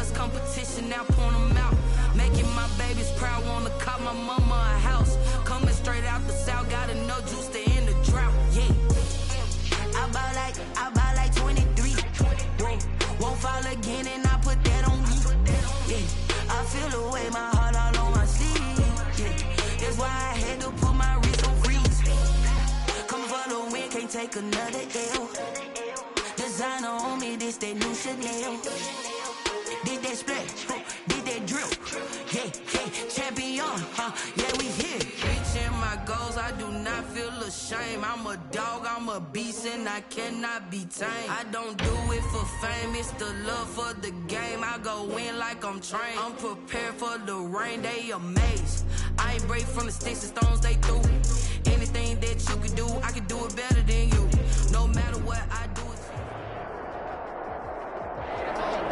was competition, now point them out. Making my babies proud, wanna call my mama a house. Coming straight out the south, got enough juice to end the drought. Yeah, I buy like 23. Whoa, won't fall again, and I put that on me. Yeah, I feel the way, my heart all on my sleeve. Yeah, that's why I had to put my wrist on freeze. Coming for the win, can't take another L. Designer on me, this that new Chanel. Did that splash, did that drill. Yeah, champion, yeah, we here. Reaching my goals, I do not feel ashamed. I'm a dog, I'm a beast, and I cannot be tamed. I don't do it for fame, it's the love for the game. I go in like I'm trained. I'm prepared for the rain, they amazed. I ain't break from the sticks and stones they threw. Anything that you can do, I can do it better than you. No matter what I do.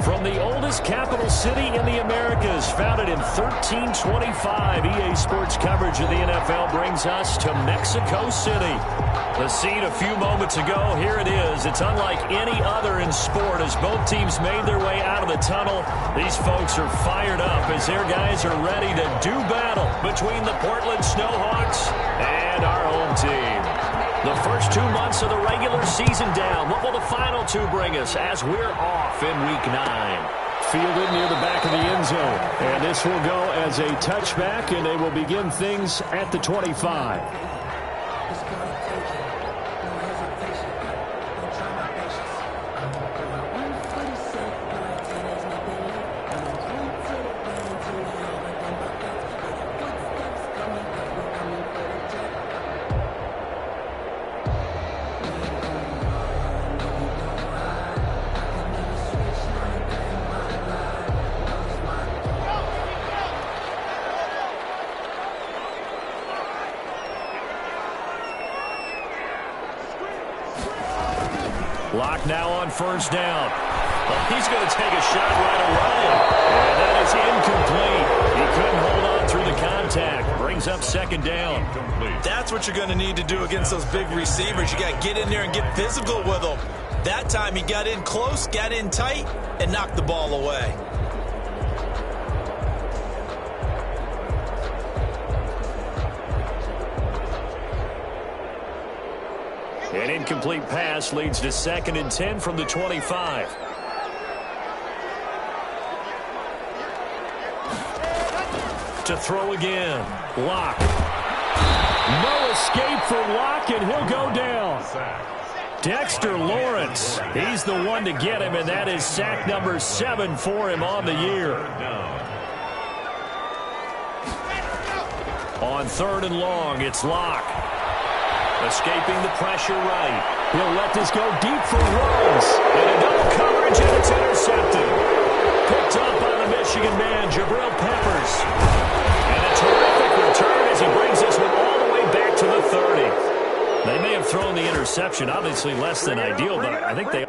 From the oldest capital city in the Americas, founded in 1325, EA Sports coverage of the NFL brings us to Mexico City. The scene a few moments ago, here it is. It's unlike any other in sport as both teams made their way out of the tunnel. These folks are fired up as their guys are ready to do battle between the Portland Snowhawks and our home team. The first 2 months of the regular season down. What will the final two bring us as we're off in Week 9? Fielded near the back of the end zone. And this will go as a touchback, and they will begin things at the 25. Lock now on first down. Well, he's going to take a shot right away. And that is incomplete. He couldn't hold on through the contact. Brings up second down. That's what you're going to need to do against those big receivers. You got to get in there and get physical with them. That time he got in close, got in tight, and knocked the ball away. An incomplete pass leads to 2nd and 10 from the 25. To throw again. Lock. No escape for Lock, and he'll go down. Dexter Lawrence. He's the one to get him, and that is sack number 7 for him on the year. On 3rd and long, it's Lock. Escaping the pressure right. He'll let this go deep for Rose. And a double coverage, and it's intercepted. Picked up by the Michigan man, Jabril Peppers. And a terrific return as he brings this one all the way back to the 30. They may have thrown the interception, obviously less than ideal, but I think they...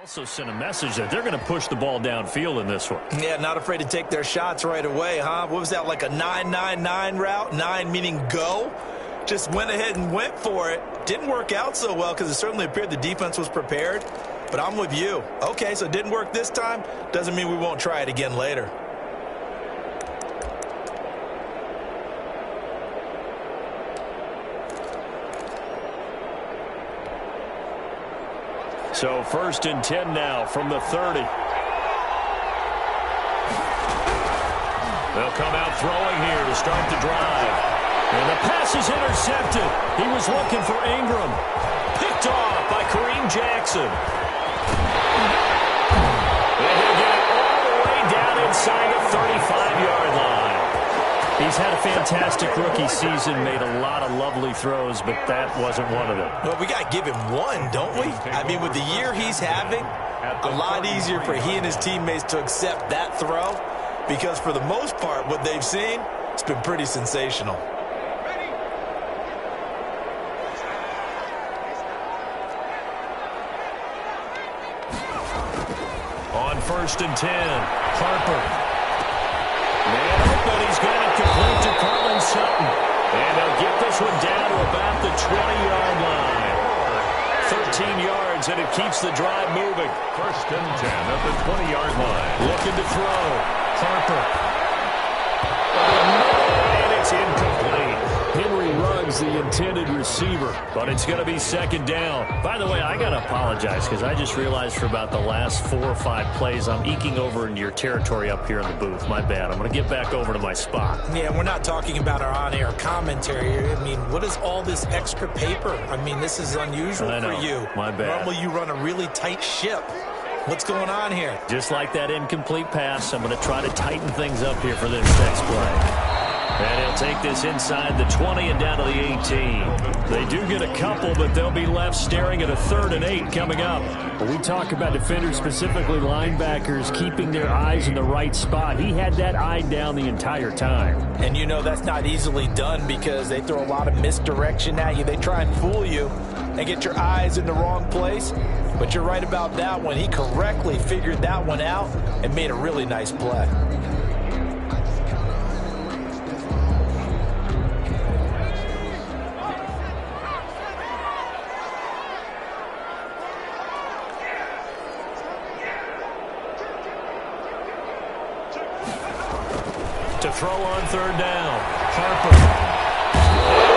Also sent a message that they're going to push the ball downfield in this one. Yeah, not afraid to take their shots right away, huh? What was that, like a 9-9-9 route? 9 meaning go? Just went ahead and went for it. Didn't work out so well because it certainly appeared the defense was prepared. But I'm with you. Okay, so it didn't work this time. Doesn't mean we won't try it again later. So 1st and 10 now from the 30. They'll come out throwing here to start the drive. And the pass is intercepted. He was looking for Ingram. Picked off by Kareem Jackson. And he'll get it all the way down inside the 35-yard line. He's had a fantastic rookie season, made a lot of lovely throws, but that wasn't one of them. Well, we got to give him one, don't we? I mean, with the year he's having, a lot easier for he and his teammates to accept that throw because for the most part, what they've seen, it's been pretty sensational. first and 10. Harper. Man open. He's got it complete to Carlin Sutton. And they'll get this one down to about the 20-yard line. 13 yards, and it keeps the drive moving. First and 10 at the 20-yard line. Looking to throw. Harper. And it's incomplete. Henry Ruggs, the intended receiver. But it's going to be second down. By the way, I got to apologize because I just realized for about the last 4 or 5 plays, I'm eking over into your territory up here in the booth. My bad. I'm going to get back over to my spot. Yeah, we're not talking about our on-air commentary. I mean, what is all this extra paper? I mean, this is unusual for you. My bad. Normally you run a really tight ship. What's going on here? Just like that incomplete pass, I'm going to try to tighten things up here for this next play. And he'll take this inside the 20 and down to the 18. They do get a couple, but they'll be left staring at a 3rd and 8 coming up. When we talk about defenders, specifically linebackers, keeping their eyes in the right spot, he had that eye down the entire time. And you know that's not easily done because they throw a lot of misdirection at you. They try and fool you and get your eyes in the wrong place. But you're right about that one. He correctly figured that one out and made a really nice play. To throw on 3rd down. Harper.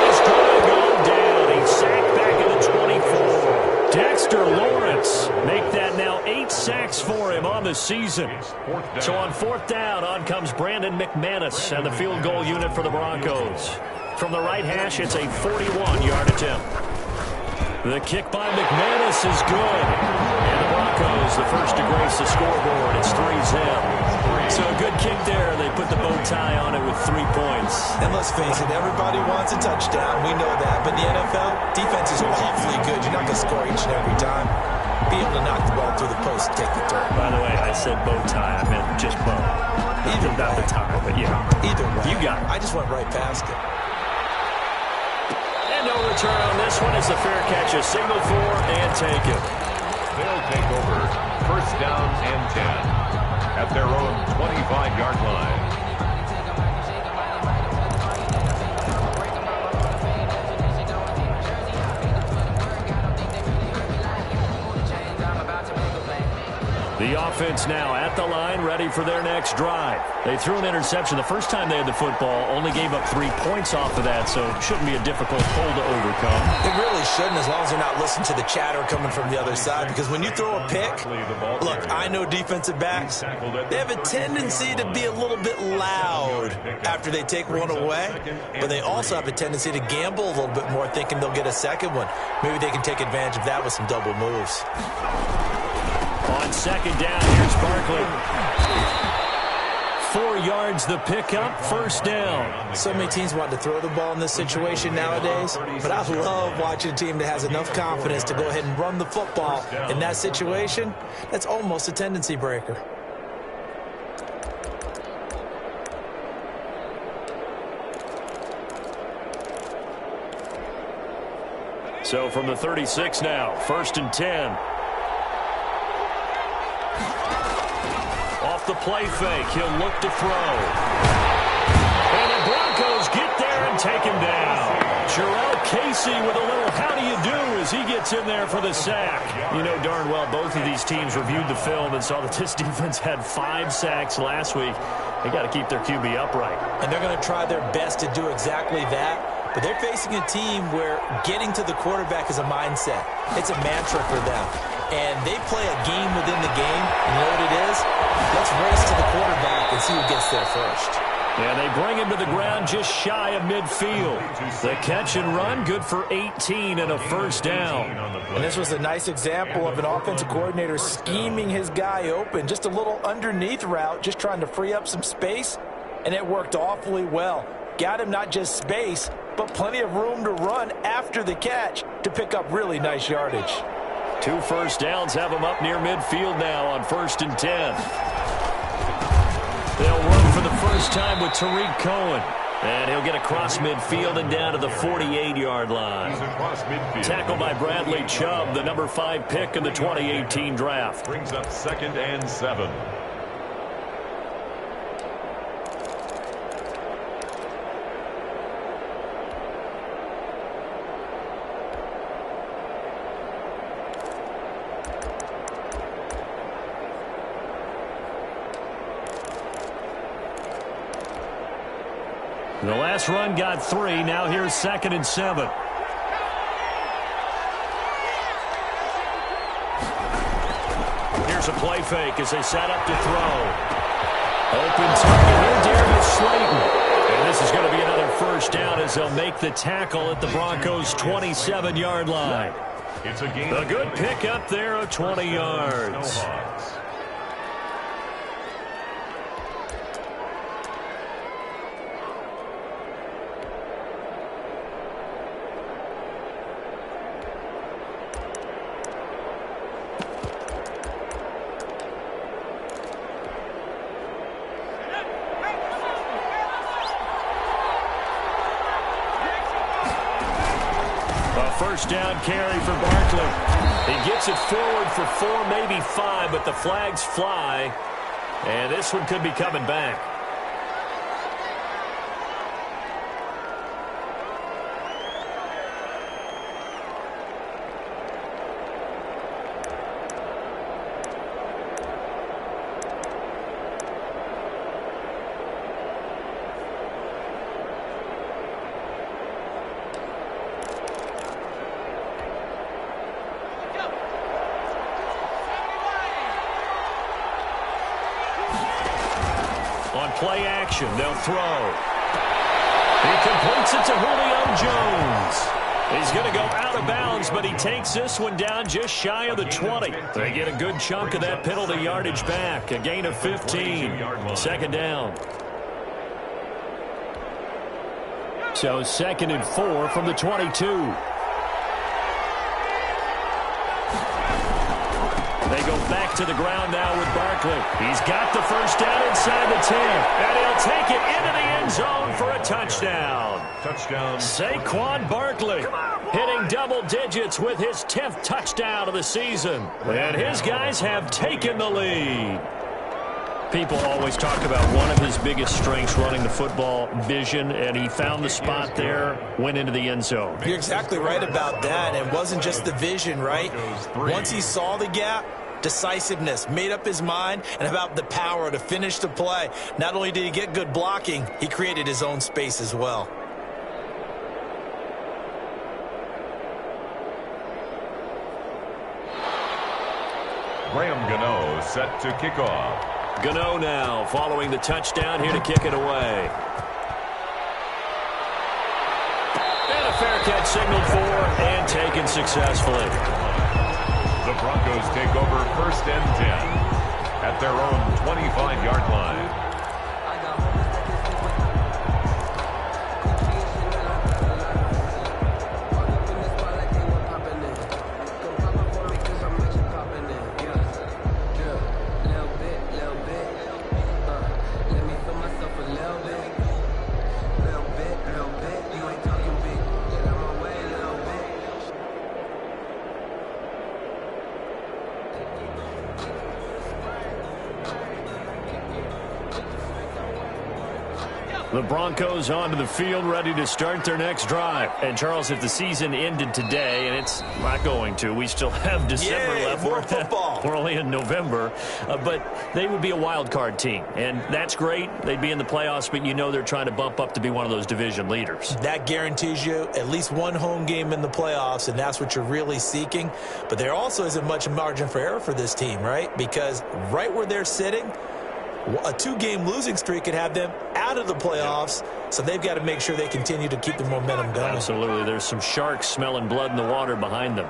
He's going to go down. He's sacked back at the 24. Dexter Lawrence make that now 8 sacks for him on the season. So on 4th down, on comes Brandon McManus and the field goal unit for the Broncos. From the right hash, it's a 41-yard attempt. The kick by McManus is good. And the Broncos, the first to grace the scoreboard. It's 3-0. So a good kick there. They put the bow tie on it with 3 points. And let's face it, everybody wants a touchdown. We know that. But in the NFL, defense is awfully good. You're not going to score each and every time. Be able to knock the ball through the post and take the turn. By the way, I said bow tie. I meant just bow. Either Not the tie, but yeah. Either way. You got it. I just went right past it. And no return on this one. It's a fair catch. A signal for and take it. They'll take over first down and 10 at their own 25-yard line. The offense now at the line, ready for their next drive. They threw an interception the first time they had the football, only gave up 3 points off of that, so it shouldn't be a difficult hole to overcome. It really shouldn't, as long as they're not listening to the chatter coming from the other side, because when you throw a pick, look, I know defensive backs, they have a tendency to be a little bit loud after they take one away, but they also have a tendency to gamble a little bit more, thinking they'll get a second one. Maybe they can take advantage of that with some double moves. On 2nd down, here's Barkley. 4 yards the pickup, first down. So many teams want to throw the ball in this situation nowadays, but I love watching a team that has enough confidence to go ahead and run the football in that situation. That's almost a tendency breaker. So from the 36 now, 1st and 10. Off the play fake, he'll look to throw. And the Broncos get there and take him down. Jarrell Casey with a little how do you do as he gets in there for the sack. You know darn well both of these teams reviewed the film and saw that this defense had 5 sacks last week. They got to keep their QB upright. And they're going to try their best to do exactly that. But they're facing a team where getting to the quarterback is a mindset. It's a mantra for them. And they play a game within the game. And you know what it is? Let's race to the quarterback and see who gets there first. And they bring him to the ground just shy of midfield. The catch and run, good for 18 and a first down. And this was a nice example of an offensive coordinator scheming his guy open. Just a little underneath route, just trying to free up some space. And it worked awfully well. Got him not just space, but plenty of room to run after the catch to pick up really nice yardage. 2 first downs have him up near midfield now on 1st and 10. They'll run for the first time with Tariq Cohen. And he'll get across midfield and down to the 48-yard line. Tackled by Bradley Chubb, the number 5 pick in the 2018 draft. Brings up 2nd and 7. The last run got 3. Now here's 2nd and 7. Here's a play fake as they set up to throw. Open target here, Darius Slayton. And this is going to be another first down as they'll make the tackle at the Broncos' 27-yard line. It's a game. A good pickup there of 20 yards. First down carry for Barkley. He gets it forward for 4, maybe 5, but the flags fly. And this one could be coming back. On play action, they'll throw. He completes it to Julio Jones. He's going to go out of bounds, but he takes this one down just shy of the 20. They get a good chunk of that penalty yardage back. A gain of 15. 2nd down. So 2nd and 4 from the 22. They go back to the ground now with Barkley. He's got the first down inside the 10. And he'll take it into the end zone for a touchdown. Touchdown. Saquon Barkley hitting double digits with his 10th touchdown of the season. And his guys have taken the lead. People always talk about one of his biggest strengths running the football, vision, and he found the spot there, went into the end zone. You're exactly right about that. It wasn't just the vision, right? Once he saw the gap, decisiveness, made up his mind, and about the power to finish the play. Not only did he get good blocking, he created his own space as well. Graham Gano set to kick off. Gano now following the touchdown here to kick it away. And a fair catch signaled for and taken successfully. The Broncos take over 1st and 10 at their own 25-yard line. The Broncos onto the field, ready to start their next drive. And, Charles, if the season ended today, and it's not going to, we still have December left. More football. We're only in November. But they would be a wild card team. And that's great. They'd be in the playoffs, but you know they're trying to bump up to be one of those division leaders. That guarantees you at least one home game in the playoffs, and that's what you're really seeking. But there also isn't much margin for error for this team, right? Because right where they're sitting, a 2-game losing streak could have them out of the playoffs, so they've got to make sure they continue to keep the momentum going. Absolutely. There's some sharks smelling blood in the water behind them.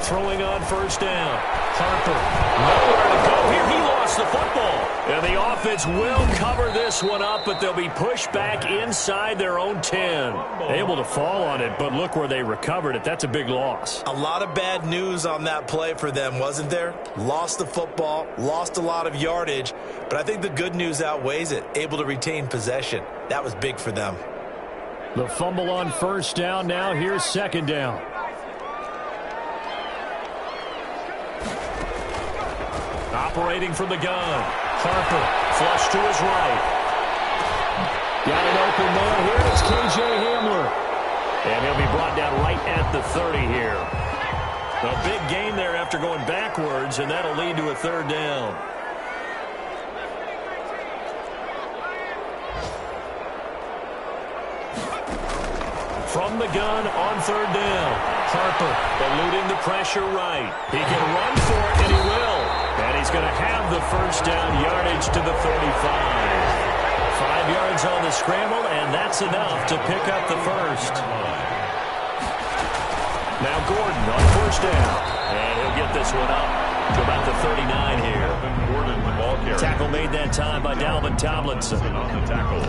Throwing on first down. Harper, nowhere to go here. He lost the football. And the offense will cover this one up, but they'll be pushed back inside their own 10. Able to fall on it, but look where they recovered it. That's a big loss. A lot of bad news on that play for them, wasn't there? Lost the football, lost a lot of yardage, but I think the good news outweighs it. Able to retain possession. That was big for them. The fumble on first down. Now here's 2nd down. Operating from the gun. Harper, flush to his right. Got an open man here. It's K.J. Hamler. And he'll be brought down right at the 30 here. A big gain there after going backwards, and that'll lead to a third down. From the gun on third down. Harper eluding the pressure right. He can run for it, and he will. And he's going to have the first down, yardage to the 35. 5 yards on the scramble, and that's enough to pick up the first. Now Gordon on first down. And he'll get this one up to about the 39 here. Gordon, the ball carrier. Tackle made that time by Dalvin Tomlinson. On the tackle.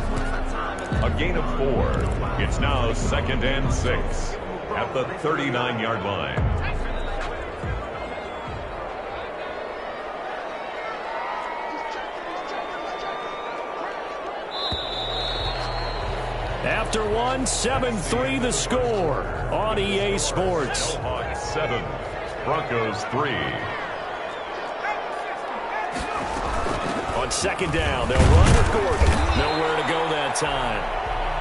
A gain of 4. It's now 2nd and 6 at the 39-yard line. After one, 7-3 the score on EA Sports. Hawks 7, Broncos 3. On second down, they'll run with Gordon. Nowhere to go that time.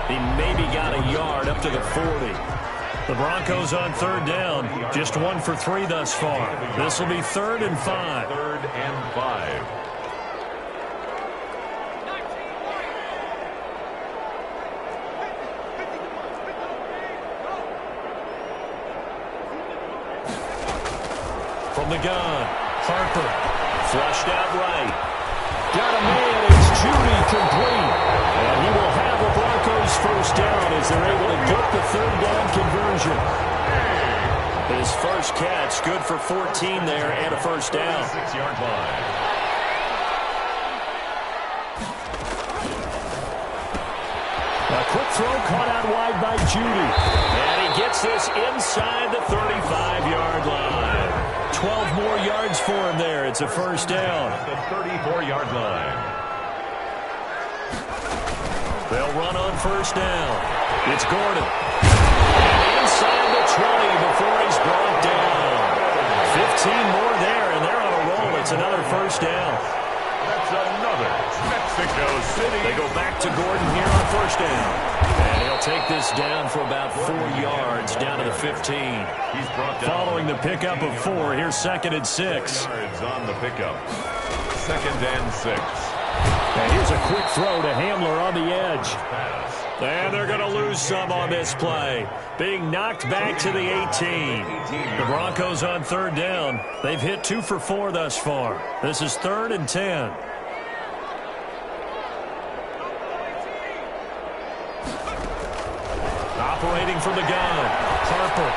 He maybe got a yard up to the 40. The Broncos on third down, just 1 for 3 thus far. This will be 3rd and 5. 3rd and 5. From the gun, Harper, flushed out right. Got a man, it's Judy complete. And he will have the Broncos first down as they're able to get the third down conversion. His first catch, good for 14 there and a first down. 6-yard line. A quick throw caught out wide by Judy. And he gets this inside the 35-yard line. 12 more yards for him there. It's a first down. The 34-yard line. They'll run on first down. It's Gordon. And inside the 20 before he's brought down. 15 more there, and they're on a roll. It's another first down. That's another Mexico City. They go back to Gordon here on first down. And he'll take this down for about 4 yards down to the 15. He's brought down. Following the pickup of 4, here's 2nd and 6. Yards on the pickup. 2nd and 6. And here's a quick throw to Hamler on the edge. And they're going to lose some on this play. Being knocked back to the 18. The Broncos on third down. They've hit 2 for 4 thus far. This is 3rd and 10. Operating from the gun. Harper.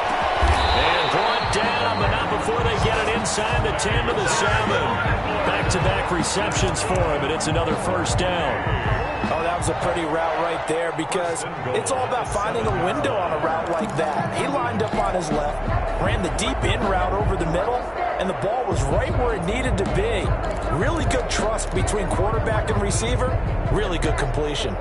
And brought down, but not before they get it inside the 10 to the 7. Back-to-back receptions for him, and it's another first down. Oh, that was a pretty route right there because it's all about finding a window on a route like that. He lined up on his left, ran the deep in route over the middle, and the ball was right where it needed to be. Really good trust between quarterback and receiver. Really good completion.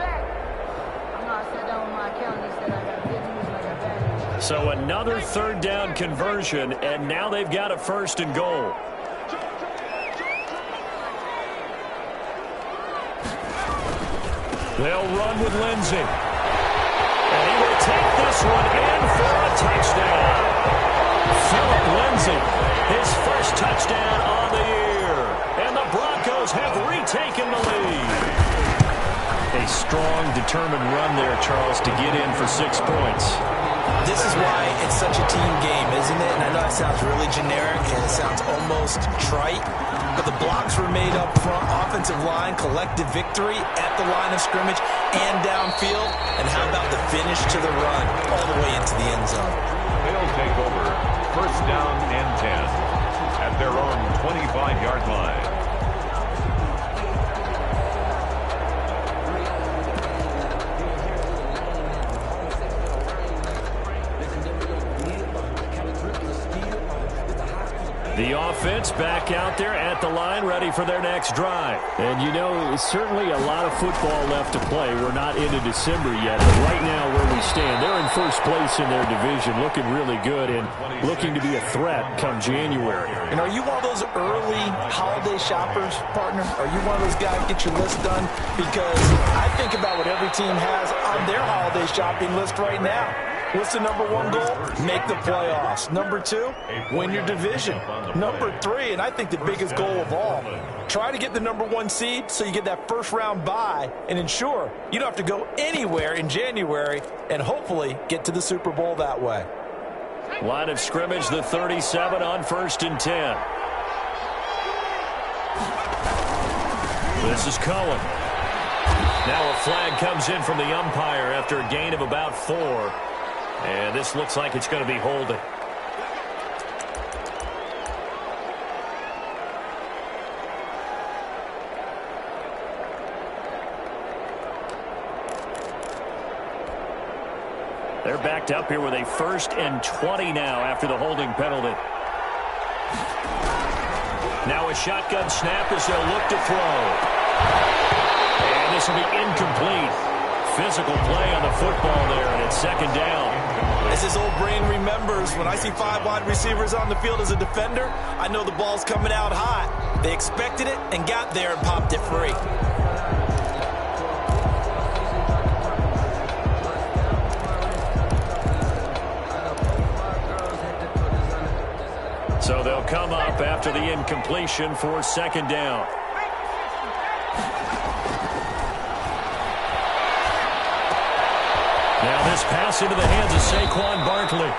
So another third down conversion, and now they've got a 1st and goal. They'll run with Lindsey. And he will take this one in for a touchdown. Philip Lindsey, his first touchdown on the year. And the Broncos have retaken the lead. A strong, determined run there, Charles, to get in for 6 points. This is why it's such a team game, isn't it? And I know it sounds really generic and it sounds almost trite, but the blocks were made up front, offensive line, collective victory at the line of scrimmage and downfield. And how about the finish to the run all the way into the end zone? They'll take over 1st down and 10 at their own 25-yard line. The offense back out there at the line, ready for their next drive. And, you know, certainly a lot of football left to play. We're not into December yet, but right now where we stand, they're in first place in their division, looking really good and looking to be a threat come January. And are you one of those early holiday shoppers, partner? Are you one of those guys get your list done? Because I think about what every team has on their holiday shopping list right now. What's the number one goal? Make the playoffs. Number 2, win your division. Number 3, and I think the biggest goal of all, try to get the number 1 seed so you get that first round bye and ensure you don't have to go anywhere in January and hopefully get to the Super Bowl that way. Line of scrimmage, the 37 on 1st and 10. This is Cohen. Now a flag comes in from the umpire after a gain of about 4. And this looks like it's going to be holding. They're backed up here with a 1st and 20 now after the holding penalty. Now a shotgun snap as they'll look to throw. And this will be incomplete. Physical play on the football there, and it's 2nd down. As his old brain remembers, when I see 5 wide receivers on the field as a defender, I know the ball's coming out hot. They expected it and got there and popped it free. So they'll come up after the incompletion for 2nd down. Now this pass into the hands of Saquon Barkley.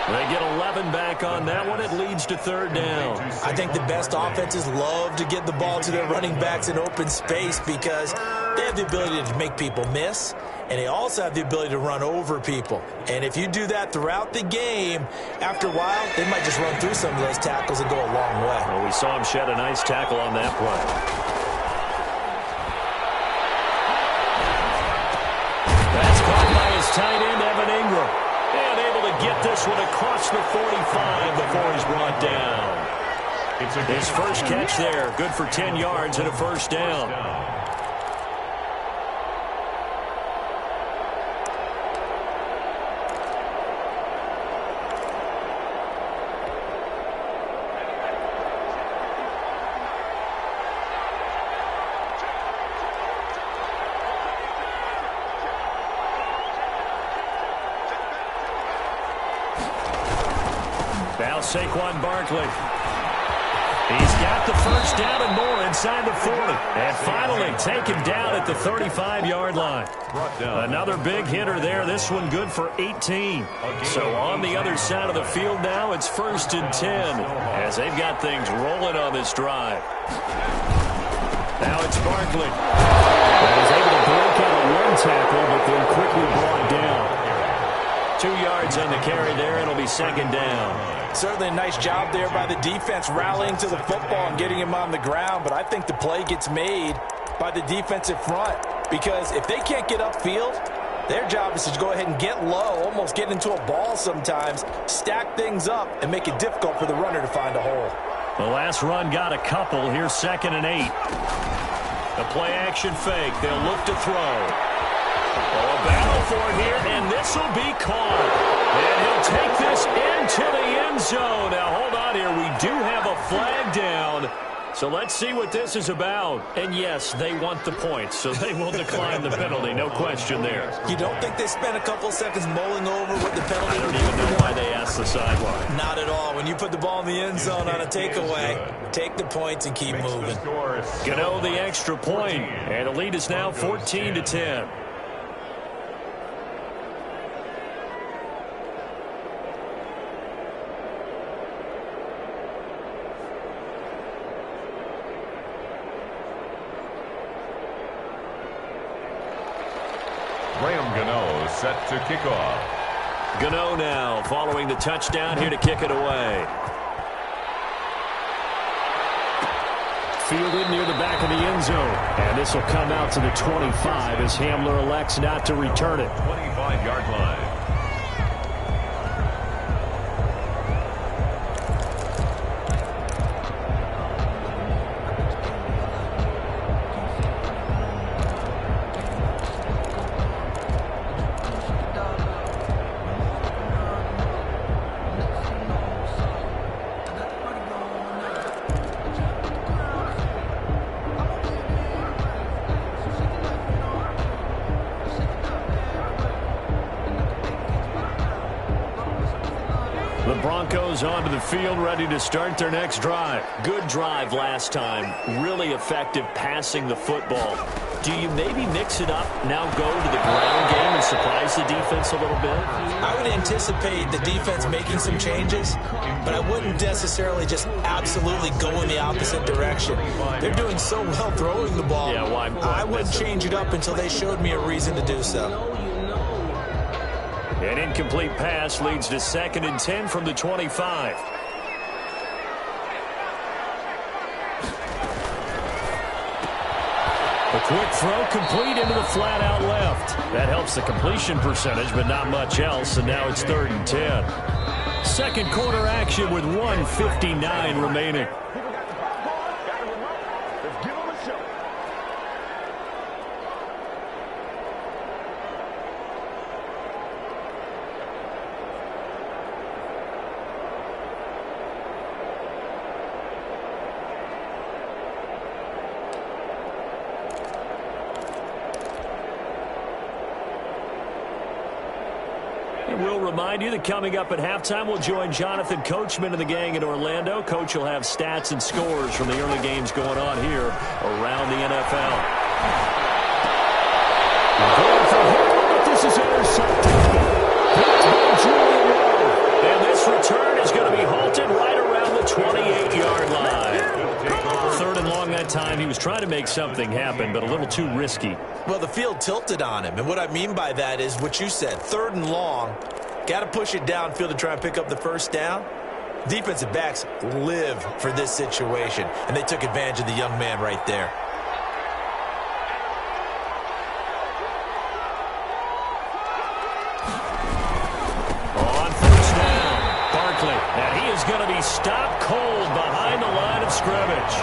They get 11 back on that one. It leads to 3rd down. I think the best offenses love to get the ball to their running backs in open space because they have the ability to make people miss, and they also have the ability to run over people. And if you do that throughout the game, after a while, they might just run through some of those tackles and go a long way. Well, we saw him shed a nice tackle on that play. That's caught by his tight end, Evan Ingram. And able to get this one across the 45 before he's brought down. His first catch there, good for 10 yards and a 1st down. Now Saquon Barkley. He's got the 1st down and more inside the 40. And finally taken down at the 35-yard line. Another big hitter there. This one good for 18. So on the other side of the field now, it's 1st and 10 as they've got things rolling on this drive. Now it's Barkley. He's able to break out a 1 tackle, but then quickly brought down. 2 yards on the carry there. It'll be 2nd down. Certainly a nice job there by the defense rallying to the football and getting him on the ground, but I think the play gets made by the defensive front because if they can't get upfield, their job is to go ahead and get low, almost get into a ball sometimes, stack things up, and make it difficult for the runner to find a hole. The last run got a couple. Here's 2nd and 8. The play-action fake. They'll look to throw. Oh, a battle for it here, and this will be caught. And he'll take this into the end zone. Now, hold on here. We do have a flag down. So let's see what this is about. And, yes, they want the points, so they will decline the penalty. No question there. You don't think they spent a couple seconds mulling over what the penalty? I don't even know why they asked the sideline. Not at all. When you put the ball in the end zone on a takeaway, take the points and keep moving. Gano the extra point, and the lead is now 14-10. Gano set to kick off. Gano now following the touchdown here to kick it away. Fielded near the back of the end zone. And this will come out to the 25 as Hamler elects not to return it. 25-yard line. Broncos onto the field, ready to start their next drive. Good drive last time. Really effective passing the football. Do you maybe mix it up, now go to the ground game and surprise the defense a little bit? I would anticipate the defense making some changes, but I wouldn't necessarily just absolutely go in the opposite direction. They're doing so well throwing the ball. Yeah, why I wouldn't change it up until they showed me a reason to do so. An incomplete pass leads to 2nd and 10 from the 25. A quick throw complete into the flat out left. That helps the completion percentage, but not much else, and now it's 3rd and 10. Second quarter action with 1:59 remaining. We'll remind you that coming up at halftime, we'll join Jonathan Coachman and the gang in Orlando. Coach will have stats and scores from the early games going on here around the NFL. Going for home, but this is intercepted. And this return is going to be halted right around the 28-yard line. 3rd and long that time. He was trying to make something happen, but a little too risky. Well, the field tilted on him, and what I mean by that is what you said, 3rd and long. Got to push it downfield to try and pick up the first down. Defensive backs live for this situation, and they took advantage of the young man right there. On first down, Barkley, and he is going to be stopped cold behind the line of scrimmage.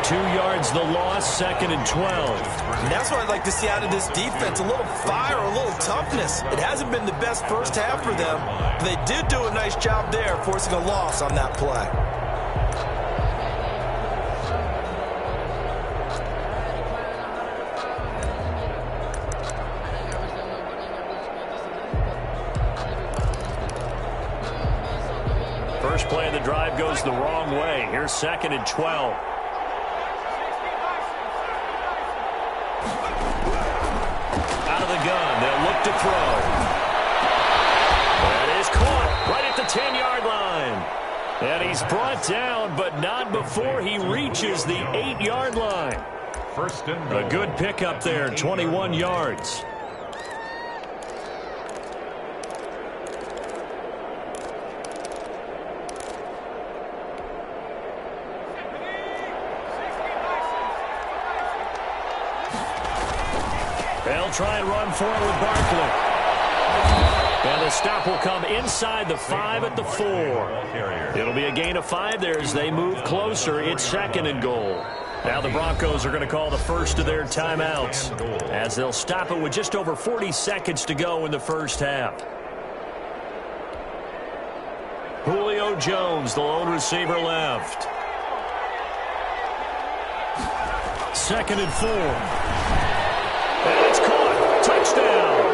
2 yards the loss, 2nd and 12. And that's what I'd like to see out of this defense, a little fire, a little toughness. It hasn't been the best first half for them, but they did do a nice job there, forcing a loss on that play. First play of the drive goes the wrong way. Here's 2nd and 12. Out of the gun, they'll look to throw. That is caught right at the 10-yard line. And he's brought down, but not before he reaches the 8-yard line. First and goal. A good pickup there, 21 yards. They'll try and run for it with Barkley. And the stop will come inside the 5 at the 4. It'll be a gain of 5 there as they move closer. It's 2nd and goal. Now the Broncos are going to call the first of their timeouts as they'll stop it with just over 40 seconds to go in the first half. Julio Jones, the lone receiver left. 2nd and 4. And it's caught. Touchdown.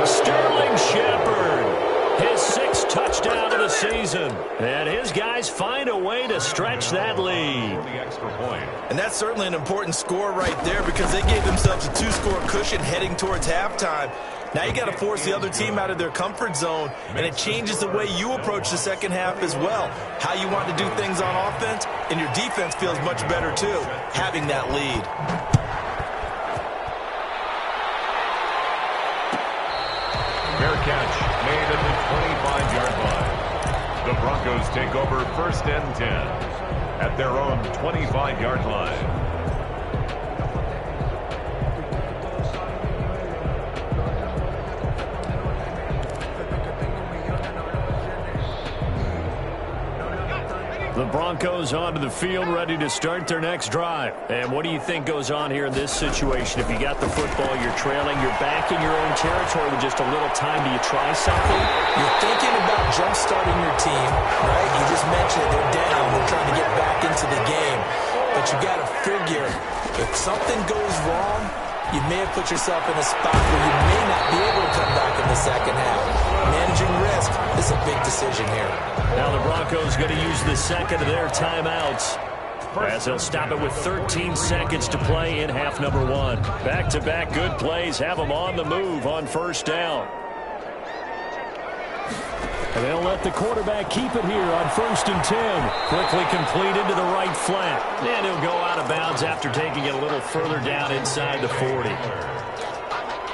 Sterling Shepard, his 6th touchdown of the season. And his guys find a way to stretch that lead. And that's certainly an important score right there because they gave themselves a 2-score cushion heading towards halftime. Now you got to force the other team out of their comfort zone, and it changes the way you approach the second half as well. How you want to do things on offense, and your defense feels much better too, having that lead. Fair catch made at the 25-yard line. The Broncos take over 1st and 10 at their own 25-yard line. The Broncos onto the field, ready to start their next drive. And what do you think goes on here in this situation? If you got the football, you're trailing, you're back in your own territory with just a little time. Do you try something? You're thinking about jump-starting your team, right? You just mentioned it. They're down. They're trying to get back into the game. But you got to figure, if something goes wrong, you may have put yourself in a spot where you may not be able to come back in the second half. Managing risk is a big decision here. Now the Broncos going to use the second of their timeouts, as they'll stop it with 13 seconds to play in half number one. Back-to-back good plays have them on the move on first down. And they'll let the quarterback keep it here on 1st and 10. Quickly complete into the right flat. And he'll go out of bounds after taking it a little further down inside the 40.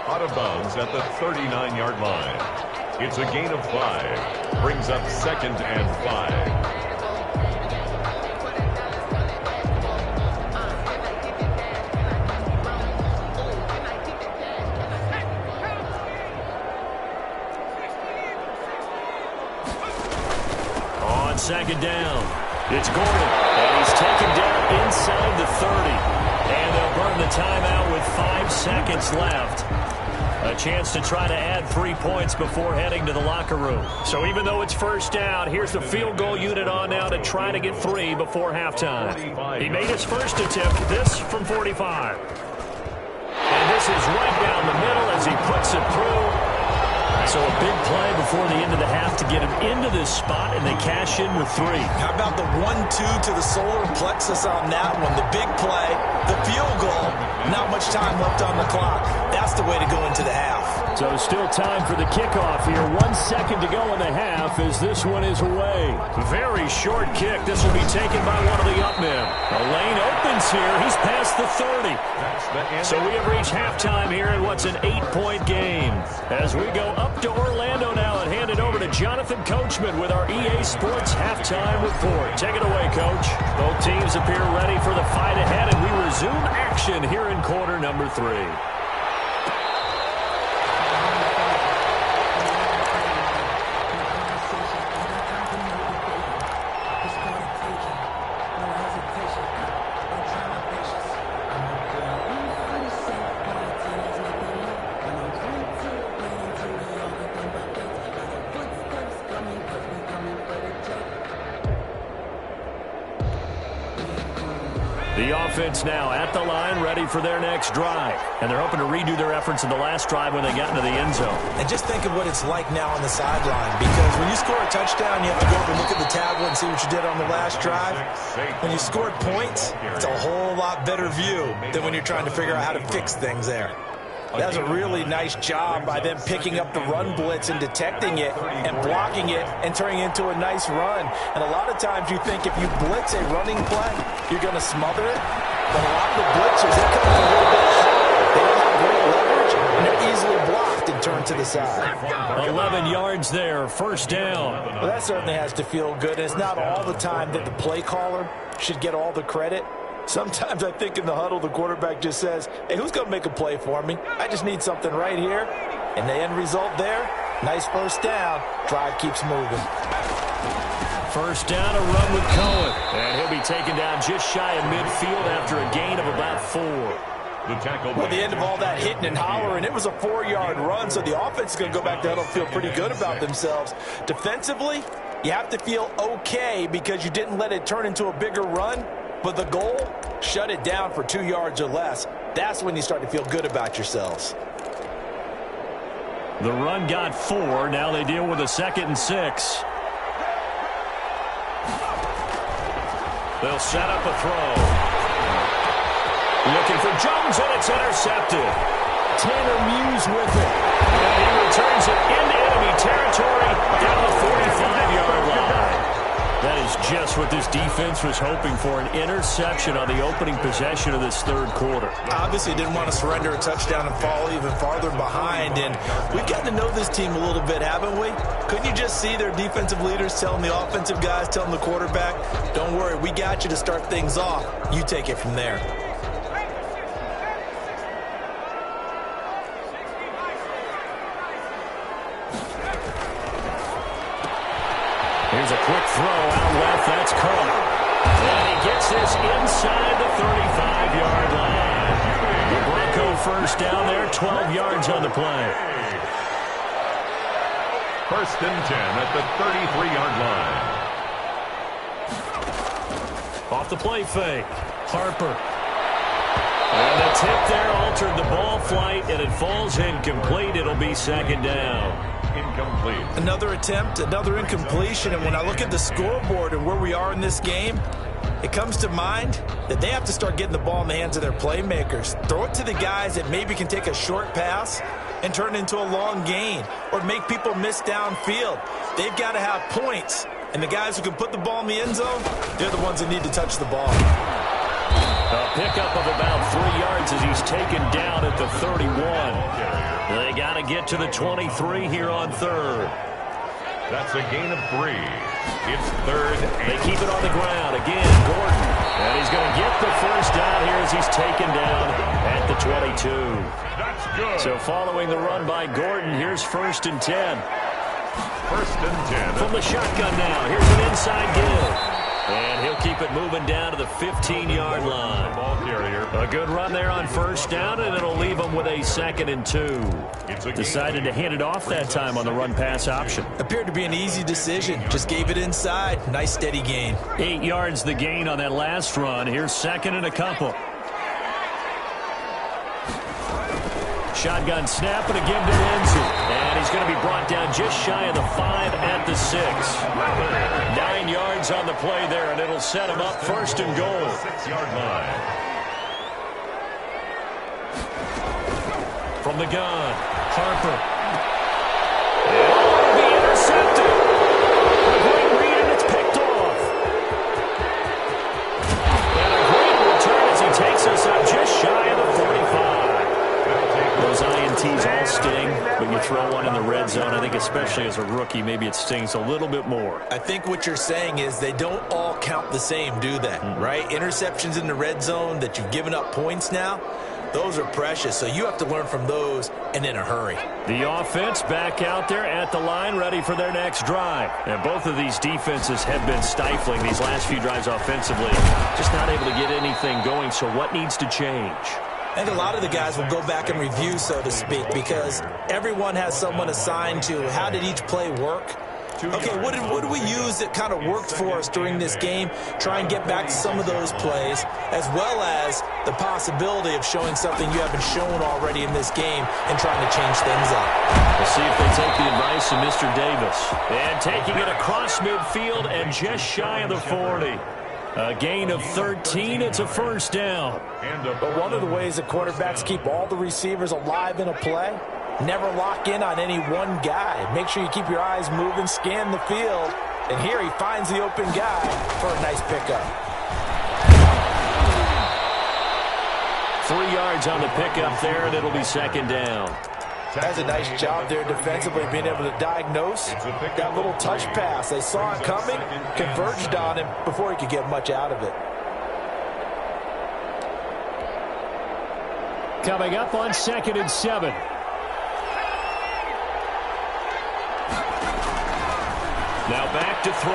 Out of bounds at the 39-yard line. It's a gain of 5. Brings up 2nd and 5. Second down. It's Gordon, and he's taken down inside the 30. And they'll burn the timeout with 5 seconds left. A chance to try to add 3 points before heading to the locker room. So even though it's first down, here's the field goal unit on now to try to get 3 before halftime. He made his first attempt, this from 45. And this is right down the middle as he puts it through. So a big play before the end of the half to get him into this spot, and they cash in with 3. How about the 1-2 to the solar plexus on that one? The big play, the field goal, not much time left on the clock. That's the way to go into the half. So still time for the kickoff here. 1 second to go in the half as this one is away. Very short kick. This will be taken by one of the up men. The lane opens here. He's past the 30. So we have reached halftime here in what's an 8-point game. As we go up to Orlando now and hand it over to Jonathan Coachman with our EA Sports halftime report. Take it away, Coach. Both teams appear ready for the fight ahead, and we resume action here in quarter number 3. The offense now at the line, ready for their next drive. And they're hoping to redo their efforts in the last drive when they got into the end zone. And just think of what it's like now on the sideline, because when you score a touchdown, you have to go up and look at the tablet and see what you did on the last drive. When you scored points, it's a whole lot better view than when you're trying to figure out how to fix things there. That was a really nice job by them picking up the run blitz and detecting it and blocking it and turning it into a nice run. And a lot of times you think if you blitz a running play, you're going to smother it. But a lot of the blitzers, they come in a little bit high. They don't have great leverage, and they're easily blocked and turned to the side. 11 yards there, first down. Well, that certainly has to feel good. And it's not all the time that the play caller should get all the credit. Sometimes I think in the huddle, the quarterback just says, hey, who's going to make a play for me? I just need something right here. And the end result there, nice first down. Drive keeps moving. First down, a run with Cohen. And he'll be taken down just shy of midfield after a gain of about 4. Well, the end of all that hitting and hollering, it was a 4-yard run, so the offense is going to go back to huddle and feel pretty good about themselves. Defensively, you have to feel okay because you didn't let it turn into a bigger run. But the goal, shut it down for 2 yards or less. That's when you start to feel good about yourselves. The run got 4. Now they deal with a 2nd and 6. They'll set up a throw. Looking for Jones, and it's intercepted. Tanner Muse with it. And he returns it into enemy territory down the 45-yard line. That is just what this defense was hoping for, an interception on the opening possession of this third quarter. Obviously didn't want to surrender a touchdown and fall even farther behind, and we've gotten to know this team a little bit, haven't we? Couldn't you just see their defensive leaders telling the offensive guys, telling the quarterback, don't worry, we got you to start things off. You take it from there. Here's a quick throw out left. That's caught. And he gets this inside the 35-yard line. The Bronco first down there, 12 yards on the play. First and 10 at the 33-yard line. Off the play fake. Harper. And the tip there altered the ball flight, and it falls incomplete. It'll be second down. Incomplete. Another attempt, another incompletion, and when I look at the scoreboard and where we are in this game, it comes to mind that they have to start getting the ball in the hands of their playmakers. Throw it to the guys that maybe can take a short pass and turn it into a long gain or make people miss downfield. They've got to have points, and the guys who can put the ball in the end zone, they're the ones that need to touch the ball. A pickup of about 3 yards as he's taken down at the 31. They got to get to the 23 here on third. That's a gain of 3. It's third. They keep it on the ground. Again, Gordon. And he's going to get the first down here as he's taken down at the 22. That's good. So following the run by Gordon, here's 1st and 10. 1st and 10. From the shotgun now. Here's an inside give. And he'll keep it moving down to the 15-yard line. Ball carrier. A good run there on 1st down, and it'll leave them with a 2nd and 2. Decided to hand it off that time on the run-pass option. Appeared to be an easy decision. Just gave it inside. Nice steady gain. 8 yards the gain on that last run. Here's 2nd and a couple. Shotgun snap and a give to Lindsey. And he's going to be brought down just shy of the 5 at the 6. 9 yards on the play there, and it'll set him up 1st and goal. 6-yard line. From the gun, Harper. It'll be intercepted. A great read, and it's picked off. And a great return as he takes us up just shy of the 45. Those INTs all sting, but you throw one in the red zone, I think especially as a rookie, maybe it stings a little bit more. I think what you're saying is they don't all count the same, do they? Right? Interceptions in the red zone that you've given up points now, those are precious, so you have to learn from those and in a hurry. The offense back out there at the line, ready for their next drive. And both of these defenses have been stifling these last few drives offensively. Just not able to get anything going, so what needs to change? I think a lot of the guys will go back and review, so to speak, because everyone has someone assigned to how did each play work. Okay, what did we use that kind of worked for us during this game? Try and get back to some of those plays, as well as the possibility of showing something you haven't shown already in this game and trying to change things up. We'll see if they take the advice of Mr. Davis. And taking it across midfield and just shy of the 40. A gain of 13. It's a 1st down. But one of the ways that quarterbacks keep all the receivers alive in a play, never lock in on any one guy. Make sure you keep your eyes moving, scan the field. And here he finds the open guy for a nice pickup. 3 yards on the pickup there, and it'll be 2nd down. That's a nice job there defensively, being able to diagnose that little touch pass. They saw it coming, converged on him before he could get much out of it. Coming up on 2nd and 7. Now back to throw.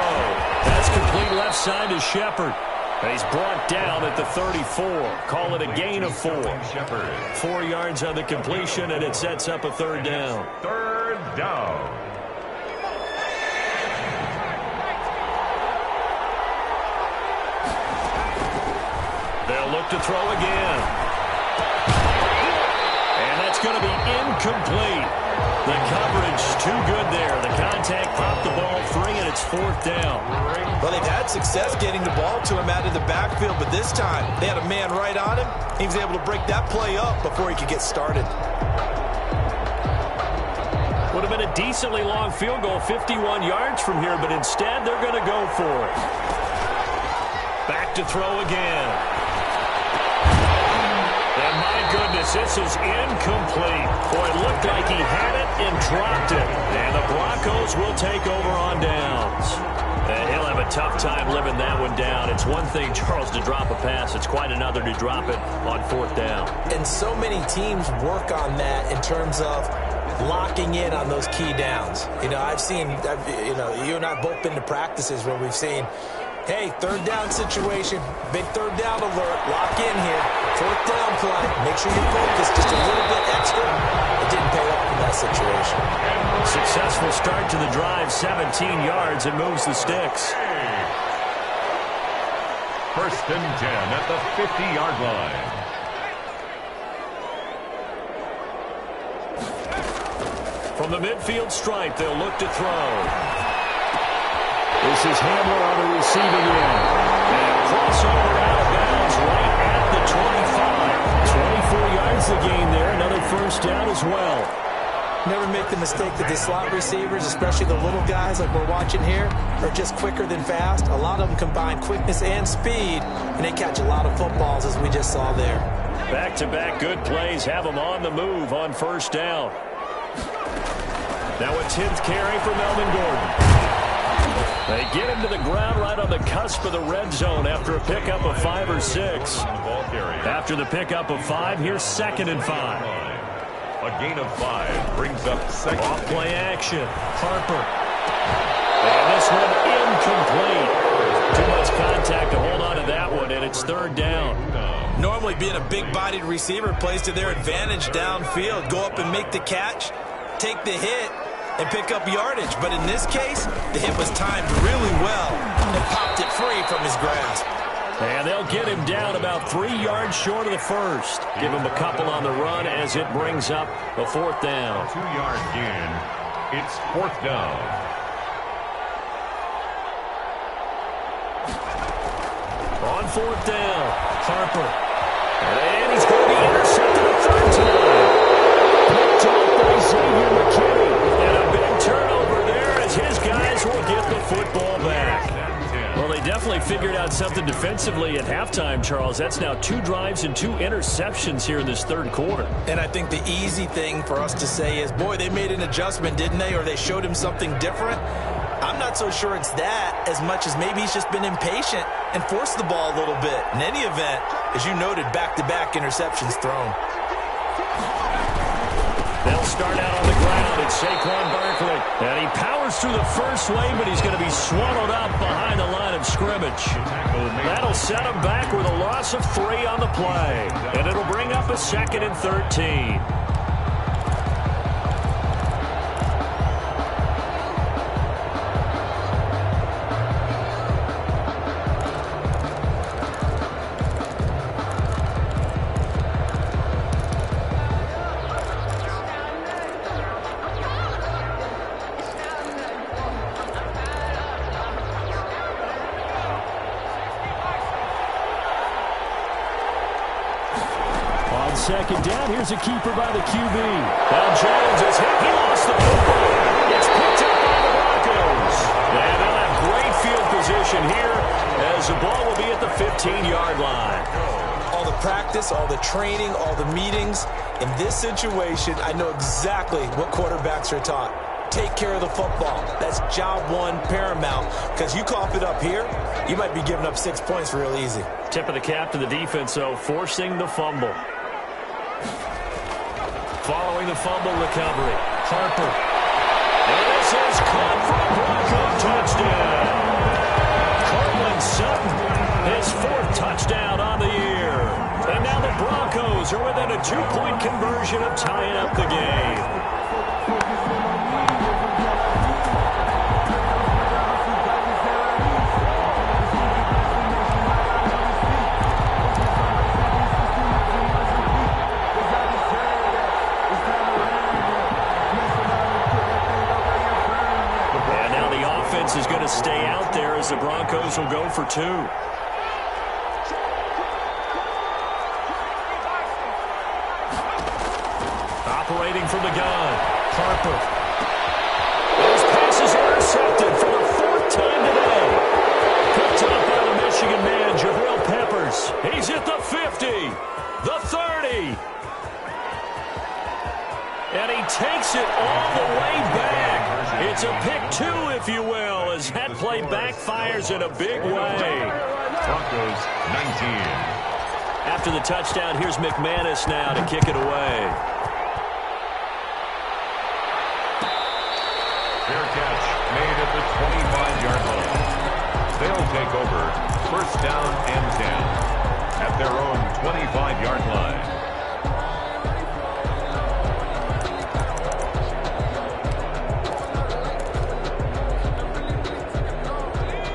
That's complete left side to Shepard. And he's brought down at the 34. Call it a gain of 4. 4 yards on the completion, and it sets up a 3rd down. 3rd down. They'll look to throw again. And that's going to be incomplete. The coverage too good there. The contact popped the ball free, and it's 4th down. Well, they've had success getting the ball to him out of the backfield, but this time they had a man right on him. He was able to break that play up before he could get started. Would have been a decently long field goal, 51 yards from here, but instead they're going to go for it. Back to throw again. And my goodness, this is incomplete. Boy, it looked like he had it and dropped it. And the Broncos will take over on downs. And he'll have a tough time living that one down. It's one thing, Charles, to drop a pass. It's quite another to drop it on 4th down. And so many teams work on that in terms of locking in on those key downs. You know, you and I have both been to practices where we've seen, hey, 3rd down situation, big 3rd down alert, lock in here, 4th down play, make sure you focus just a little bit extra. It didn't pay off in that situation. Successful start to the drive, 17 yards, and moves the sticks. 1st and 10 at the 50-yard line. From the midfield stripe, they'll look to throw. This is Hamler on the receiving end. And a crossover out of bounds right at the 25. 24 yards the gain there. Another first down as well. Never make the mistake that the slot receivers, especially the little guys like we're watching here, are just quicker than fast. A lot of them combine quickness and speed, and they catch a lot of footballs, as we just saw there. Back-to-back good plays have them on the move on first down. Now a 10th carry for Melvin Gordon. They get him to the ground right on the cusp of the red zone after a pickup of 5 or 6. After the pickup of 5, here's 2nd and 5. A gain of 5 brings up second. Off play action. Harper. And this one incomplete. Too much contact to hold on to that one, and it's 3rd down. Normally being a big-bodied receiver plays to their advantage downfield. Go up and make the catch, take the hit, and pick up yardage. But in this case, the hit was timed really well and popped it free from his grasp. And they'll get him down about 3 yards short of the first. Give him a couple on the run as it brings up a 4th down. 2-yard gain. It's 4th down. On 4th down, Harper. And he's going to be intercepted a 3rd time. Picked off by Xavier McKinney. And a big turnover there as his guys will get the football back. Well, they definitely figured out something defensively at halftime, Charles. That's now 2 drives and 2 interceptions here in this 3rd quarter. And I think the easy thing for us to say is, boy, they made an adjustment, didn't they? Or they showed him something different. I'm not so sure it's that as much as maybe he's just been impatient and forced the ball a little bit. In any event, as you noted, back-to-back interceptions thrown. They'll start out on the ground. It's Saquon Barkley. And he powers through the first wave, but he's going to be swallowed up behind the line of scrimmage. That'll set him back with a loss of 3 on the play. And it'll bring up a 2nd and 13. Second down, here's a keeper by the QB. Now Jones is hit. He lost the football. It's picked up by the Broncos. And they'll have great field position here as the ball will be at the 15-yard line. All the practice, all the training, all the meetings. In this situation, I know exactly what quarterbacks are taught. Take care of the football. That's job 1 paramount. Because you cough it up here, you might be giving up 6 points real easy. Tip of the cap to the defense, though, forcing the fumble. Following the fumble recovery, Harper. And this is caught for a Bronco touchdown. Cortland Sutton, his 4th touchdown on the year. And now the Broncos are within a 2-point conversion of tying up the game. Is going to stay out there as the Broncos will go for 2. Operating from the gun, Harper. His pass is intercepted for the 4th time today. Picked up by the Michigan man, Jabril Peppers. He's at the 50, the 30. And he takes it all the way back. It's a pick 2, if you will, as that play backfires in a big way. Broncos 19. After the touchdown, here's McManus now to kick it away. Fair catch made at the 25-yard line. They'll take over 1st down and 10 at their own 25-yard line.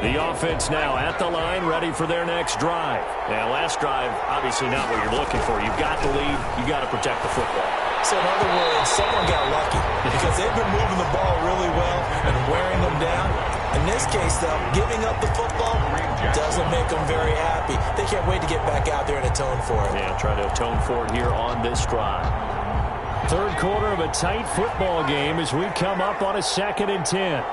The offense now at the line, ready for their next drive. Now, last drive, obviously not what you're looking for. You've got the lead. You've got to protect the football. So in other words, someone got lucky because they've been moving the ball really well and wearing them down. In this case, though, giving up the football doesn't make them very happy. They can't wait to get back out there and atone for it. Yeah, try to atone for it here on this drive. Third quarter of a tight football game as we come up on a 2nd and 10.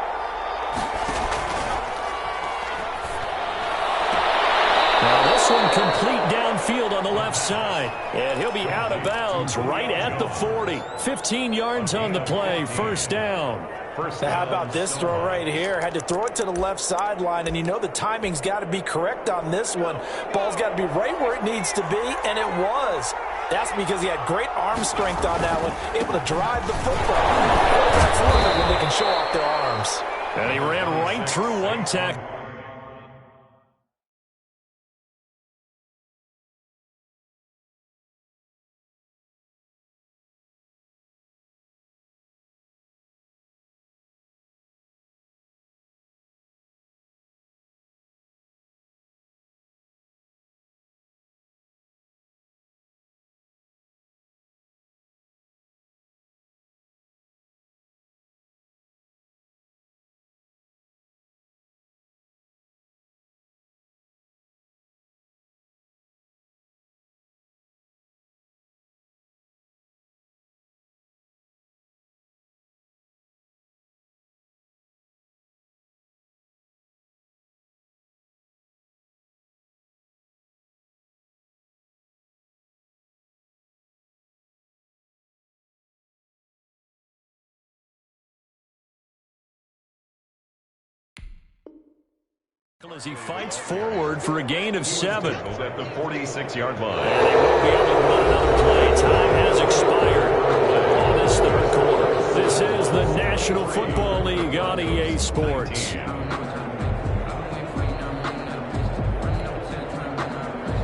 Now this one complete downfield on the left side. And he'll be out of bounds right at the 40. 15 yards on the play, first down. Now, how about this throw right here? Had to throw it to the left sideline, and you know the timing's got to be correct on this one. Ball's got to be right where it needs to be, and it was. That's because he had great arm strength on that one, able to drive the football. That's love it when they can show off their arms. And he ran right through one tackle. As he fights forward for a gain of 7. At the 46-yard line. And they won't be able to run another play. Time has expired on this third quarter. This is the National Football League on EA Sports.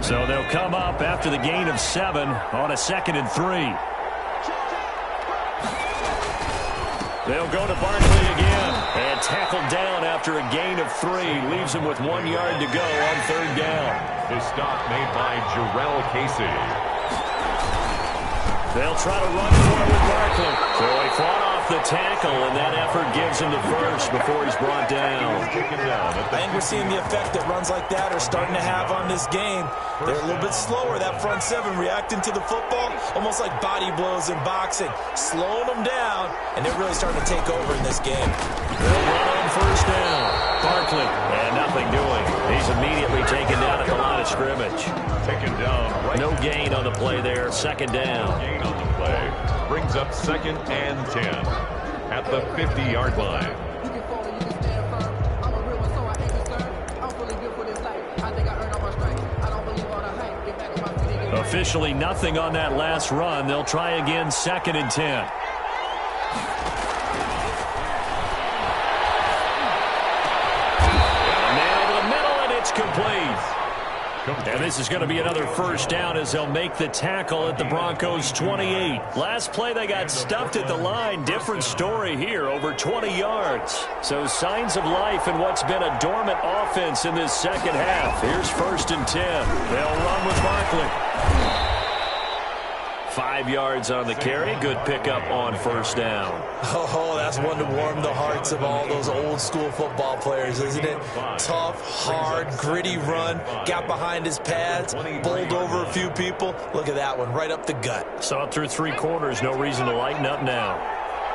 So they'll come up after the gain of 7 on a 2nd and 3. They'll go to Barkley again and tackled down after a gain of 3. Leaves him with 1 yard to go on 3rd down. The stop made by Jarrell Casey. They'll try to run for it with Barkley. So he fought off the tackle, and that effort gives him the first before he's brought down. I think we're seeing the effect that runs like that are starting to have on this game. They're a little bit slower, that front 7, reacting to the football, almost like body blows in boxing, slowing them down, and they're really starting to take over in this game. They'll run on 1st down. Barkley, and nothing doing. He's immediately taken down at the line of scrimmage. Taken down. Right. No gain on the play there. 2nd down. Gain on the play. Brings up 2nd and 10 at the 50-yard line. Officially nothing on that last run. They'll try again, 2nd and 10. Complete. And this is going to be another 1st down as they'll make the tackle at the Broncos 28. Last play they got stuffed at the line. Different story here, over 20 yards. So signs of life in what's been a dormant offense in this 2nd half. Here's 1st and 10. They'll run with Barkley. 5 yards on the carry. Good pickup on 1st down. Oh, that's one to warm the hearts of all those old school football players, isn't it? Tough, hard, gritty run. Got behind his pads, bowled over a few people. Look at that one, right up the gut. Saw it through 3 quarters. No reason to lighten up now.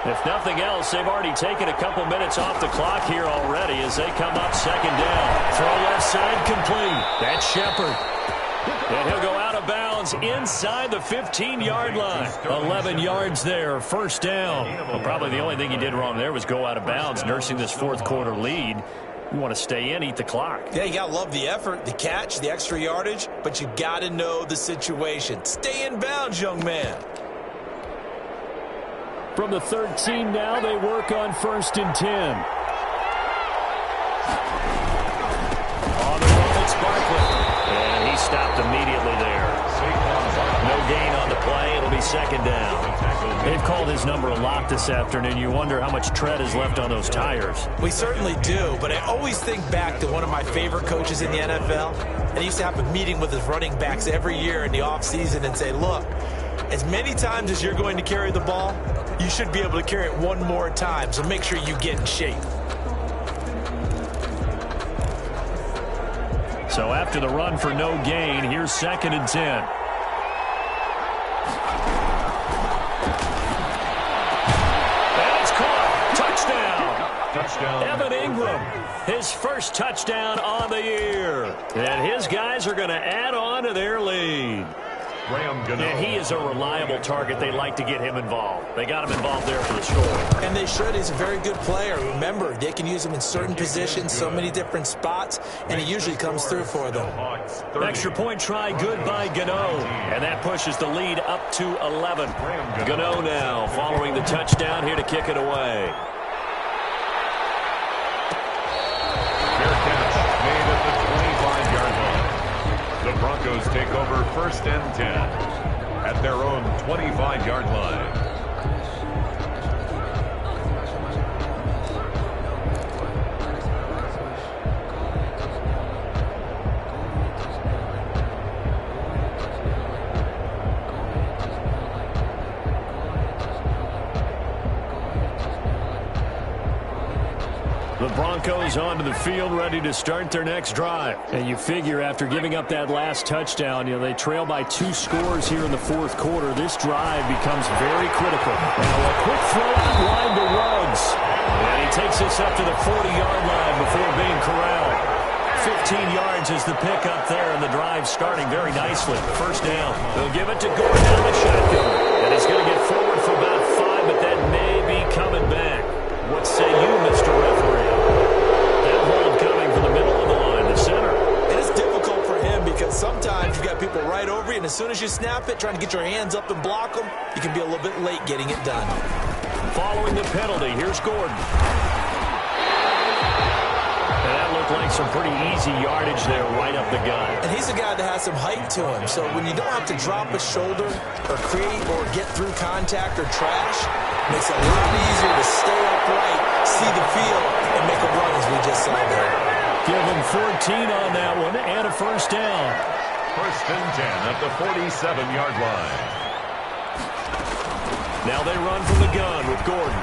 If nothing else, they've already taken a couple minutes off the clock here already as they come up 2nd down. Throw left side complete. That's Shepard. And he'll go out of bounds inside the 15-yard line. 11 yards there, 1st down. Well, probably the only thing he did wrong there was go out of bounds, nursing this 4th quarter lead. You want to stay in, eat the clock. Yeah, you got to love the effort, the catch, the extra yardage, but you got to know the situation. Stay in bounds, young man. From the 13 now, they work on 1st and 10. On the run, it's Barkley. And he stopped immediately there. No gain on the play. It'll be 2nd down. They've called his number a lot this afternoon. You wonder how much tread is left on those tires. We certainly do, but I always think back to one of my favorite coaches in the NFL. And he used to have a meeting with his running backs every year in the offseason and say, look, As many times as you're going to carry the ball, you should be able to carry it one more time, so make sure you get in shape. So after the run for no gain, here's 2nd and 10. And it's caught. Touchdown. Evan Ingram, his first touchdown on the year. And his guys are going to add on to their lead. And he is a reliable target. They like to get him involved. They got him involved there for the score. And they should. He's a very good player. Remember, they can use him in certain positions, so many different spots, and he usually comes through for them. Extra point try good by Gano. And that pushes the lead up to 11. Gano now following the touchdown here to kick it away. Fair catch made at the 25-yard line. The Broncos take over 1st and 10 at their own 25-yard line. The Broncos onto the field, ready to start their next drive. And you figure after giving up that last touchdown, they trail by 2 scores here in the 4th quarter. This drive becomes very critical. Now a quick throw out line to Ruggs. And he takes this up to the 40-yard line before being corralled. 15 yards is the pickup there, and the drive starting very nicely. First down. They'll give it to Gordon out of the shotgun. And he's going to get forward for about 5, but that may be coming back. What say you, Mr. Referee? That hold coming from the middle of the line, the center. And it's difficult for him because sometimes you've got people right over you, and as soon as you snap it, trying to get your hands up and block them, you can be a little bit late getting it done. Following the penalty, here's Gordon. And that looked like some pretty easy yardage there right up the gut. And he's a guy that has some height to him, so when you don't have to drop a shoulder or create or get through contact or trash, it makes it a lot easier to stay upright, see the field, and make a run as we just saw there. Give him 14 on that one and a first down. 1st and 10 at the 47-yard line. Now they run from the gun with Gordon.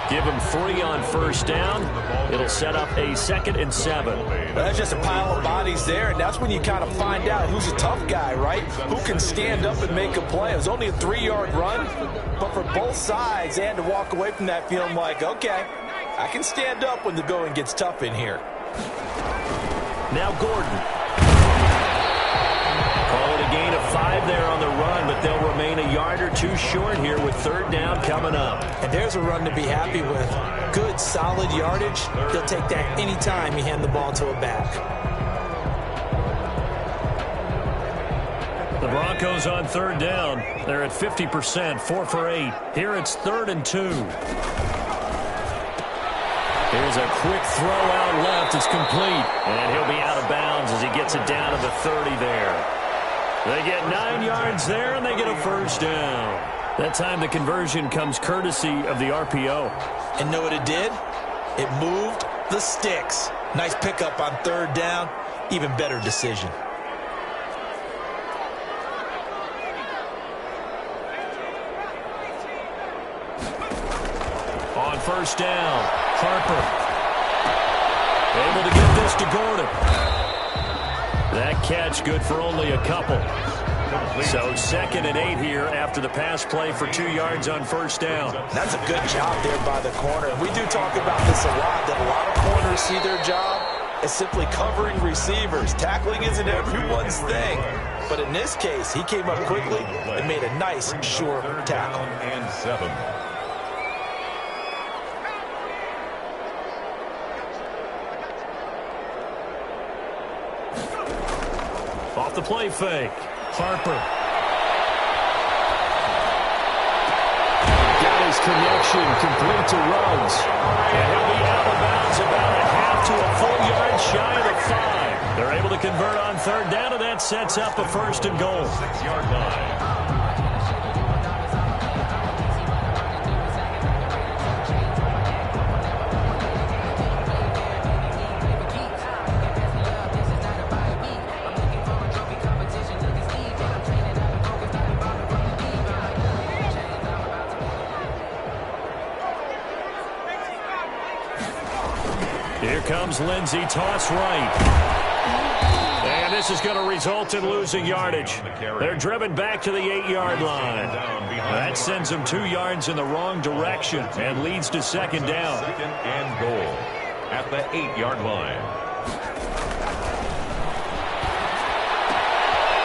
Give him 3 on first down. It'll set up a 2nd and 7. Well, that's just a pile of bodies there, and that's when you kind of find out who's a tough guy, right? Who can stand up and make a play. It was only a 3-yard run, but for both sides, they had to walk away from that feeling like, okay, I can stand up when the going gets tough in here. Now Gordon. Call it a gain of 5 there on the run, but they'll remain a yard or 2 short here with 3rd down coming up. And there's a run to be happy with. Good, solid yardage. He'll take that anytime you hand the ball to a back. The Broncos on 3rd down. They're at 50%, 4 for 8. Here it's 3rd and 2. Here's a quick throw out left. It's complete. And he'll be out of bounds as he gets it down to the 30 there. They get 9 yards there, and they get a first down. That time the conversion comes courtesy of the RPO. And know what it did? It moved the sticks. Nice pickup on 3rd down. Even better decision. On first down, Harper. Able to get this to Gordon. That catch good for only a couple. So 2nd and 8 here after the pass play for 2 yards on first down. That's a good job there by the corner. We do talk about this a lot, that a lot of corners see their job as simply covering receivers. Tackling isn't everyone's thing. But in this case, he came up quickly and made a nice, sure tackle. And 7. Off the play fake. Harper. Got his connection complete to Ruggs. And he'll be out of bounds about a half to a full yard shy of the 5. They're able to convert on 3rd down, and that sets up a 1st and goal. 6-yard line. comes Lindsey, toss right. And this is going to result in losing yardage. They're driven back to the 8-yard line. That sends them 2 yards in the wrong direction and leads to second down. Second and goal at the 8-yard line.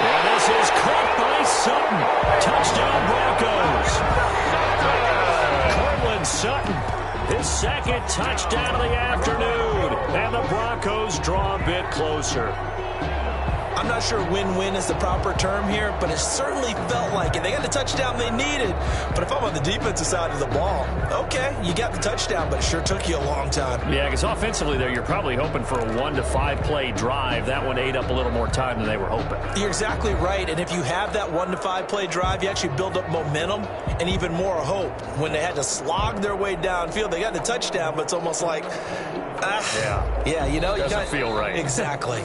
And this is caught by Sutton. Touchdown Broncos. Cortland Sutton, his second touchdown of the afternoon. And the Broncos draw a bit closer. I'm not sure win-win is the proper term here, but it certainly felt like it. They got the touchdown they needed. But if I'm on the defensive side of the ball, okay, you got the touchdown, but it sure took you a long time. Yeah, because offensively there, you're probably hoping for a 1 to 5 play drive. That one ate up a little more time than they were hoping. You're exactly right. And if you have that 1 to 5 play drive, you actually build up momentum and even more hope. When they had to slog their way downfield, they got the touchdown, but it's almost like, yeah, you know, doesn't feel right. Exactly.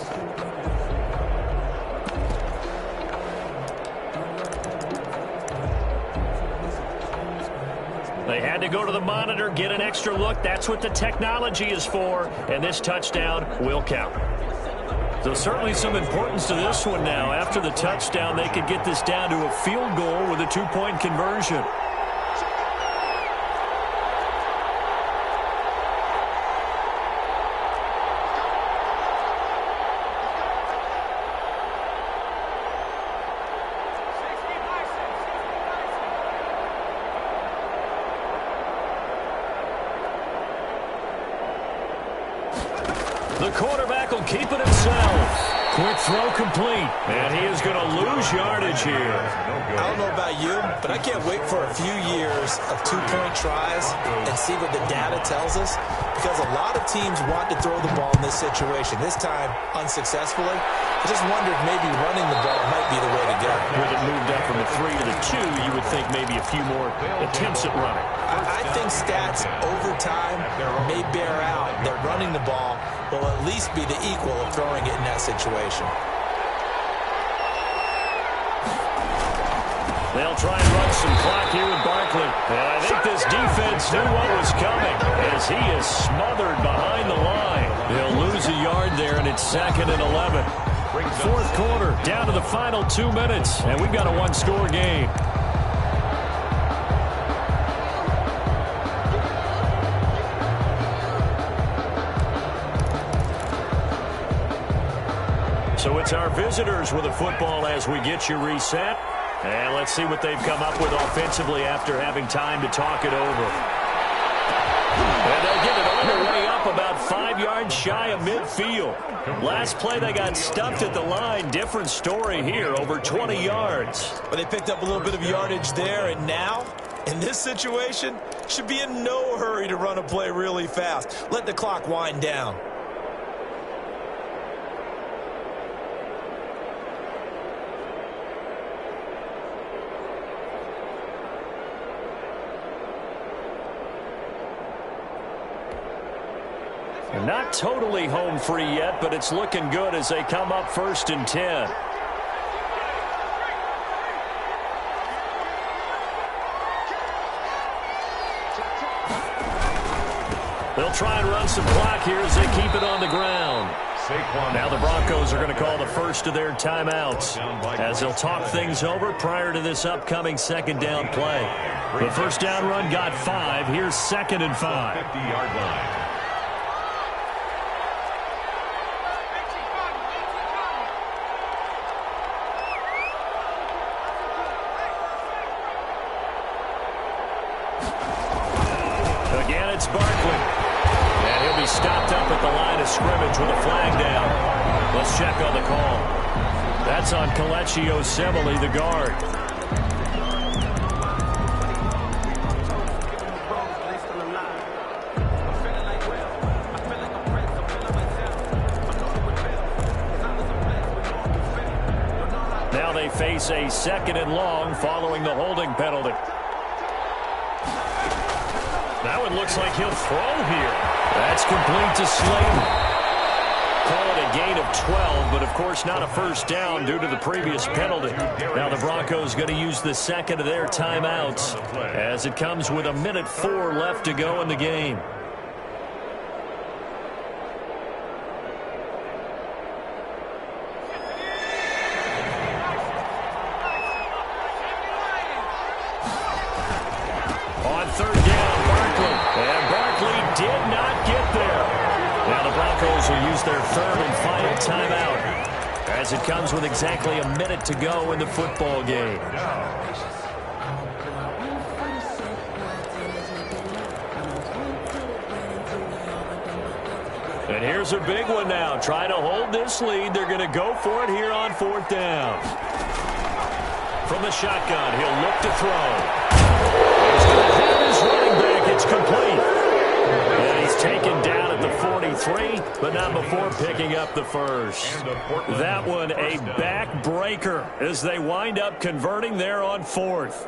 They had to go to the monitor, get an extra look. That's what the technology is for, and this touchdown will count. So certainly some importance to this one now. After the touchdown, they could get this down to a field goal with a 2-point conversion. The quarterback will keep it himself. Quick throw complete. And he is going to lose yardage here. I don't know about you, but I can't wait for a few years of 2-point tries and see what the data tells us, because a lot of teams want to throw the ball in this situation. This time, unsuccessfully. I just wonder if maybe running the ball might be the way to go. With it moved up from the 3 to the 2, you would think maybe a few more attempts at running. I think stats over time may bear out that running the ball will at least be the equal of throwing it in that situation. They'll try and run some clock here with Barkley. And I think this defense knew what was coming as he is smothered behind the line. They'll lose a yard there, and it's 2nd and 11. Fourth quarter, down to the final 2 minutes, and we've got a 1-score game. So it's our visitors with the football as we get you reset. And let's see what they've come up with offensively after having time to talk it over. And they'll get it all the way up about 5 yards shy of midfield. Last play they got stuffed at the line. Different story here, over 20 yards. But they picked up a little bit of yardage there, and now, in this situation, should be in no hurry to run a play really fast. Let the clock wind down. Not totally home free yet, but it's looking good as they come up 1st and 10. They'll try and run some clock here as they keep it on the ground. Now the Broncos are going to call the first of their timeouts as they'll talk things over prior to this upcoming 2nd down play. The first down run got 5. Here's 2nd and 5. 50-yard line. Again, it's Barkley. And he'll be stopped up at the line of scrimmage with a flag down. Let's check on the call. That's on Kelechi Osemele, the guard. Now they face a 2nd and long following the holding penalty. That one looks like he'll throw here. That's complete to Slayton. Call it a gain of 12, but of course not a first down due to the previous penalty. Now the Broncos going to use the 2nd of their timeouts as it comes with 1:04 left to go in the game. as it comes with exactly a minute to go in the football game. And here's a big one now. Trying to hold this lead. They're going to go for it here on 4th down. From the shotgun, he'll look to throw. He's going to have his running back. It's complete. And he's taken down at the 43, but not before picking up the first. That one a backbreaker as they wind up converting there on 4th.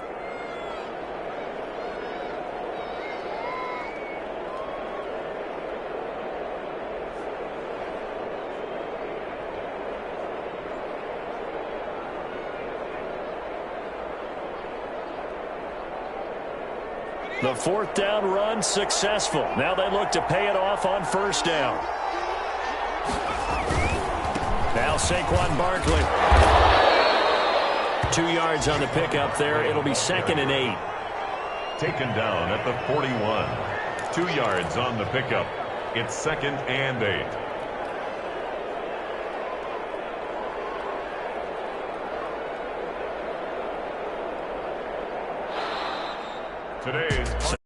The 4th down run successful. Now they look to pay it off on 1st down. Now Saquon Barkley. 2 yards on the pickup there. It'll be 2nd and 8. Taken down at the 41. 2 yards on the pickup. It's 2nd and 8. Today's